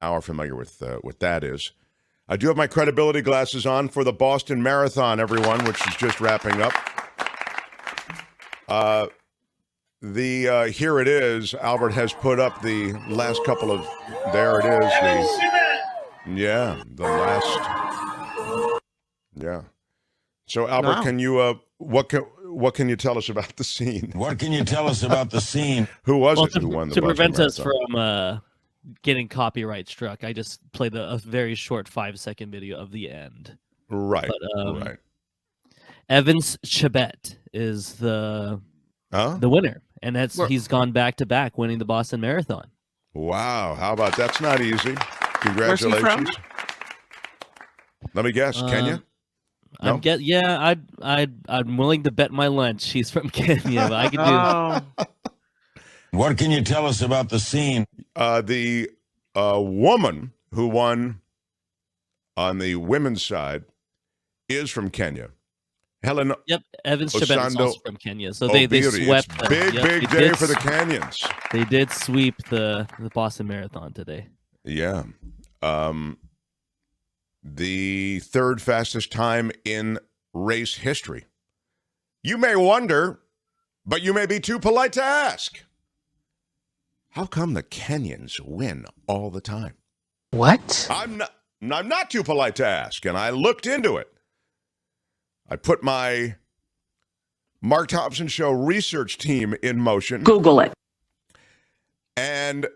are familiar with what that is. I do have my credibility glasses on for the Boston Marathon, everyone, which is just wrapping up. Here it is. Albert has put up the last couple of. There it is. The last. Yeah. So Albert, can you what can you tell us about the scene? What can you tell us about the scene? Who was it who won the Boston prevent us Marathon? from getting copyright struck, I just played a very short 5-second video of the end. Right. But, right. Evans Chebet is the winner, and he's gone back to back winning the Boston Marathon. Wow, how about that's not easy. Congratulations. Where's he from? Let me guess, Kenya? No? I'm willing to bet my lunch he's from Kenya, but I could do. What can you tell us about the scene? The woman who won on the women's side is from Kenya. Helen. Yep, Evans Chebet is also from Kenya. So they beauty. swept. It's big day for the Kenyans. They did sweep the Boston Marathon today. Yeah. The third fastest time in race history. You may wonder, but you may be too polite to ask. How come the Kenyans win all the time? What? I'm not too polite to ask, and I looked into it. I put my Mark Thompson Show research team in motion. Google it. And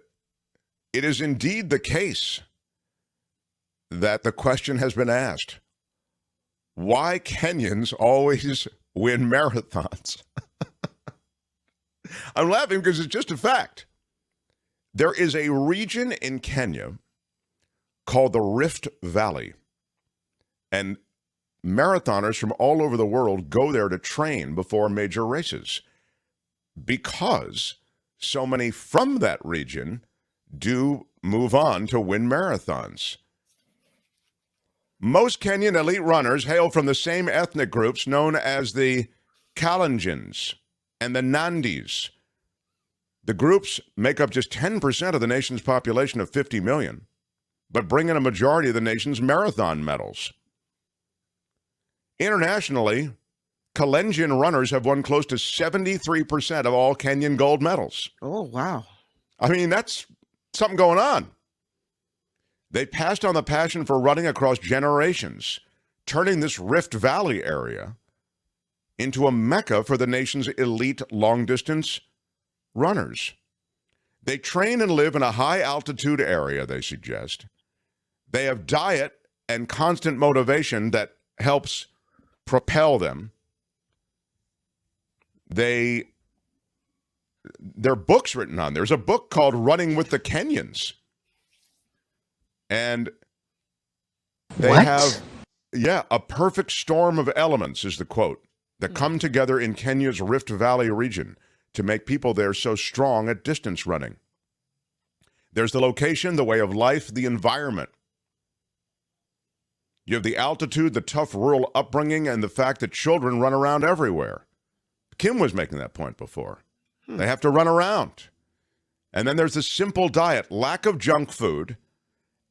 it is indeed the case that the question has been asked. Why Kenyans always win marathons? I'm laughing because it's just a fact. There is a region in Kenya called the Rift Valley, and marathoners from all over the world go there to train before major races because so many from that region do move on to win marathons. Most Kenyan elite runners hail from the same ethnic groups known as the Kalenjins and the Nandis. The groups make up just 10% of the nation's population of 50 million, but bring in a majority of the nation's marathon medals. Internationally, Kalenjin runners have won close to 73% of all Kenyan gold medals. Oh, wow. I mean, that's something going on. They passed on the passion for running across generations, turning this Rift Valley area into a mecca for the nation's elite long-distance runners. They train and live in a high-altitude area, they suggest. They have diet and constant motivation that helps propel them. There are books written on. There's a book called Running with the Kenyans. And they have, a perfect storm of elements is the quote, that come together in Kenya's Rift Valley region to make people there so strong at distance running. There's the location, the way of life, the environment. You have the altitude, the tough rural upbringing, and the fact that children run around everywhere. Kim was making that point before. They have to run around. And then there's the simple diet, lack of junk food,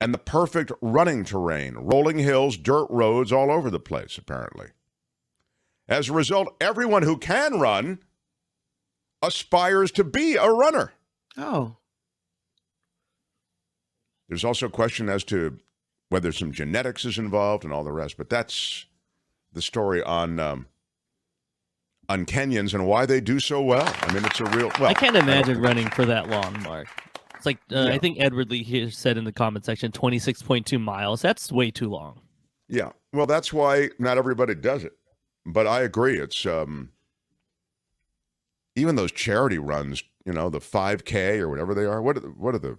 and the perfect running terrain, rolling hills, dirt roads all over the place, apparently. As a result, everyone who can run aspires to be a runner. Oh. There's also a question as to whether some genetics is involved and all the rest, but that's the story on Kenyans and why they do so well. I mean, it's a real... Well, I can't imagine running for that long, Mark. It's like, I think Edward Lee here said in the comment section, 26.2 miles. That's way too long. Yeah. Well, that's why not everybody does it. But I agree. It's even those charity runs, the 5K or whatever they are. What are the...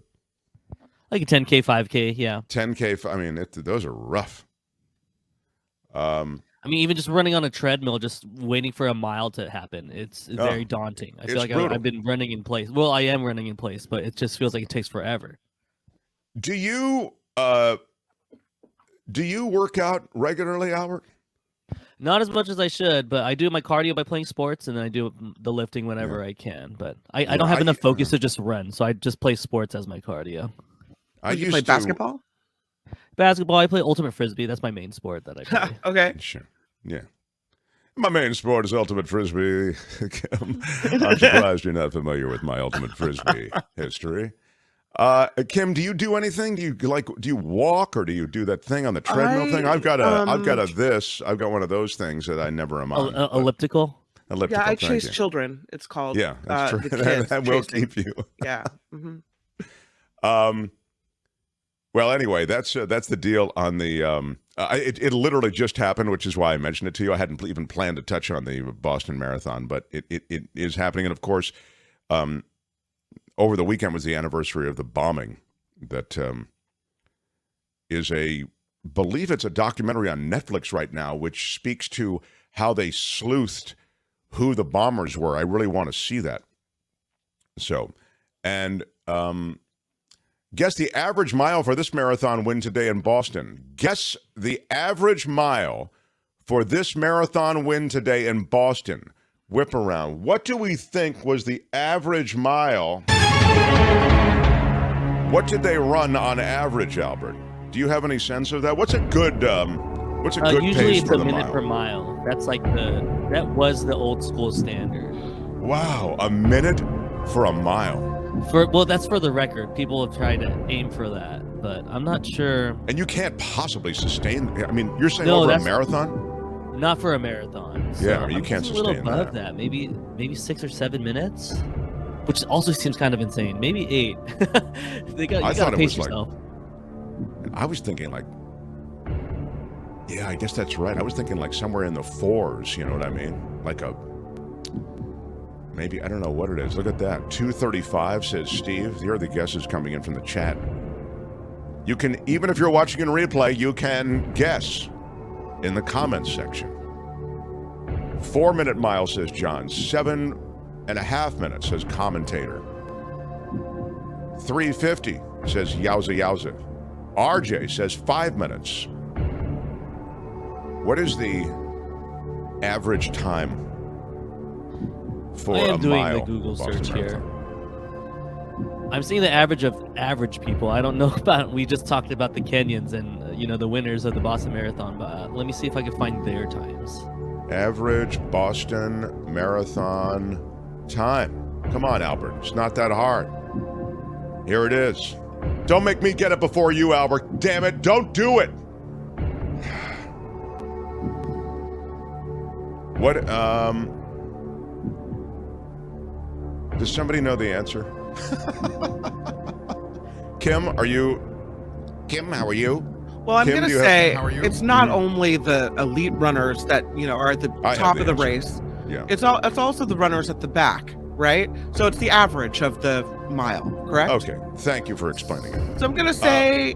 Like a 10K, 5K, yeah. 10K, I mean, those are rough. I mean, even just running on a treadmill, just waiting for a mile to happen, it's very daunting. I feel like I've been running in place. Well, I am running in place, but it just feels like it takes forever. Do you work out regularly, Albert? Not as much as I should, but I do my cardio by playing sports, and then I do the lifting whenever I can. But I don't have enough focus to just run, so I just play sports as my cardio. You play basketball? Basketball. I play ultimate frisbee. That's my main sport that I play. Okay. Sure. Yeah. My main sport is ultimate frisbee. I'm surprised you're not familiar with my ultimate frisbee history. Kim, do you do anything? Do you walk, or do you do that thing on the treadmill thing? I've got one of those things that I never am on. Elliptical? Yeah, I chase children. It's called. Yeah, that's true. The kids that will keep you. Yeah. Mm-hmm. Well, anyway, that's the deal on the. It literally just happened, which is why I mentioned it to you. I hadn't even planned to touch on the Boston Marathon, but it is happening, and of course, over the weekend was the anniversary of the bombing. That believe it's a documentary on Netflix right now, which speaks to how they sleuthed who the bombers were. I really want to see that. So, and guess the average mile for this marathon win today in Boston. Guess the average mile for this marathon win today in Boston. Whip around. What do we think was the average mile? What did they run on average, Albert? Do you have any sense of that? What's a good usually pace it's for a the minute mile? per mile. That's like that was the old school standard. Wow, a minute for a mile. That's for the record. People have tried to aim for that, but I'm not sure. And you can't possibly sustain. I mean, you're saying No, over a marathon? Not for a marathon. So Yeah, you can't a little sustain above that. Maybe 6 or 7 minutes, which also seems kind of insane. Maybe 8. You gotta pace yourself. I was thinking yeah, I guess that's right. I was thinking like somewhere in the 4s. You know what I mean? Like maybe, I don't know what it is. Look at that. 2:35 says Steve. Here are the guesses coming in from the chat. You can, even if you're watching in replay, you can guess in the comments section. 4-minute mile, says John. 7.5 minutes, says commentator. 3:50, says Yowza Yowza. RJ says 5 minutes. What is the average time for a mile? I am doing the Google search here. I'm seeing the average of average people. I don't know about. We just talked about the Kenyans and the winners of the Boston Marathon. But let me see if I can find their times. Average Boston Marathon time. Come on, Albert. It's not that hard. Here it is. Don't make me get it before you, Albert. Damn it. Don't do it. What, does somebody know the answer? Kim, how are you? Well, I'm going to say how are you? it's not only the elite runners that, are at the top of the race. Yeah. It's also the runners at the back, right? So it's the average of the mile, correct? Okay. Thank you for explaining it. So I'm going to say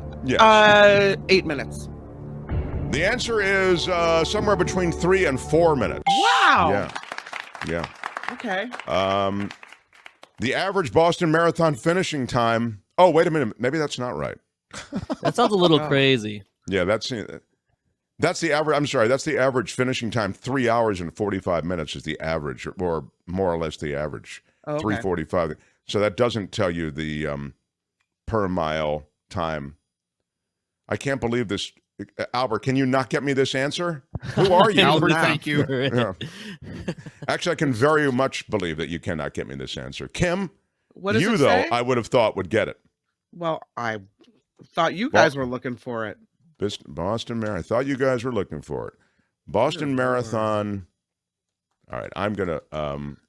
8 minutes. The answer is somewhere between 3 and 4 minutes. Wow. Yeah. Okay. The average Boston Marathon finishing time. Oh, wait a minute. Maybe that's not right. That sounds a little crazy. Yeah, that's the average. I'm sorry. That's the average finishing time. 3 hours and 45 minutes is the average, or more or less the average. Oh, okay. 3:45. So that doesn't tell you the per mile time. I can't believe this. Albert, can you not get me this answer? Who are you? Albert, thank you. Yeah. Actually, I can very much believe that you cannot get me this answer. Kim, What does you, it though, say? I would have thought would get it. Well, I thought you guys were looking for it. Boston Marathon. I thought you guys were looking for it. Boston Marathon. All right, I'm going to...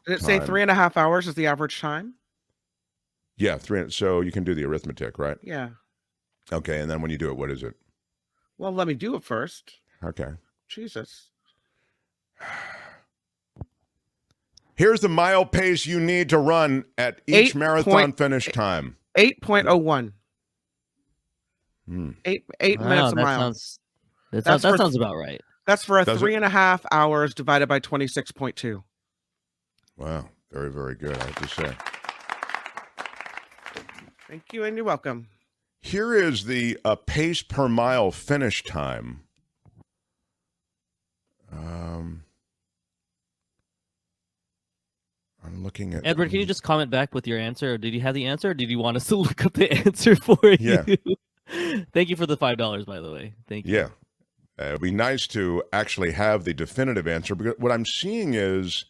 Did it say 3.5 hours is the average time? Yeah, 3. So you can do the arithmetic, right? Yeah. Okay, and then when you do it, what is it? Well, let me do it first. Okay. Jesus. Here's the mile pace you need to run at each marathon finish time. 8.01. 8 minutes a mile. That sounds about right. That's for 3.5 hours divided by 26.2. Wow. Very, very good, I have to say. Thank you, and you're welcome. Here is the pace per mile finish time. I'm looking at Edward, can you just comment back with your answer? Or did you have the answer, or did you want us to look up the answer for Yeah. you? Thank you for the $5, by the way. Thank you. Yeah. It'd be nice to actually have the definitive answer, because what I'm seeing is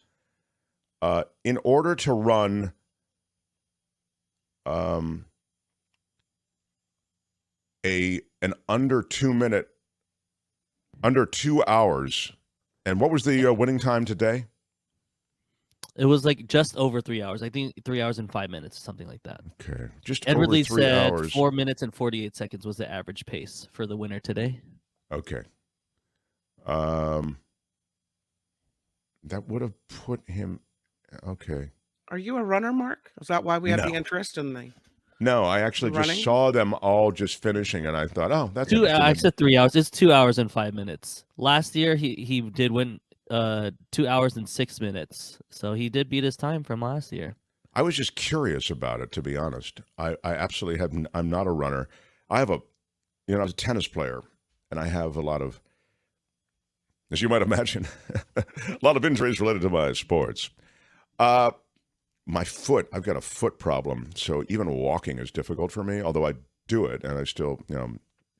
in order to run an under 2 minute, under 2 hours, and what was the winning time today? It was like just over 3 hours. I think 3 hours and 5 minutes, something like that. Okay, just Edward over Lee 3 said hours. 4 minutes and 48 seconds was the average pace for the winner today. Okay. That would have put him. Okay. Are you a runner, Mark? Is that why we have No. the interest in the? No, I actually just Running? saw them all just finishing, and I thought, oh, that's I interesting. said 3 hours. It's 2 hours and 5 minutes. Last year he did win 2 hours and 6 minutes. So he did beat his time from last year. I was just curious about it, to be honest. I absolutely have. I'm not a runner. I have I was a tennis player, and I have a lot of, as you might imagine, a lot of injuries related to my sports. My foot, I've got a foot problem, so even walking is difficult for me. Although I do it, and I still,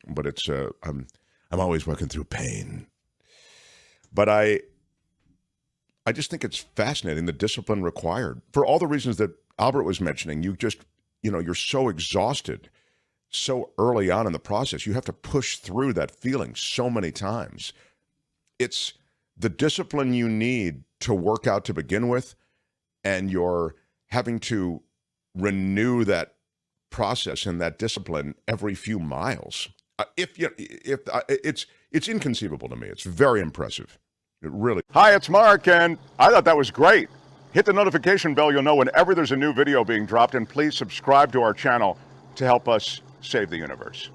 but it's I'm always working through pain. But I just think it's fascinating, the discipline required for all the reasons that Albert was mentioning. You just, you're so exhausted so early on in the process. You have to push through that feeling so many times. It's the discipline you need to work out to begin with, and you're having to renew that process and that discipline every few miles. It's inconceivable to me. It's very impressive. It really. Hi, it's Mark, and I thought that was great. Hit the notification bell. You'll know whenever there's a new video being dropped, and please subscribe to our channel to help us save the universe.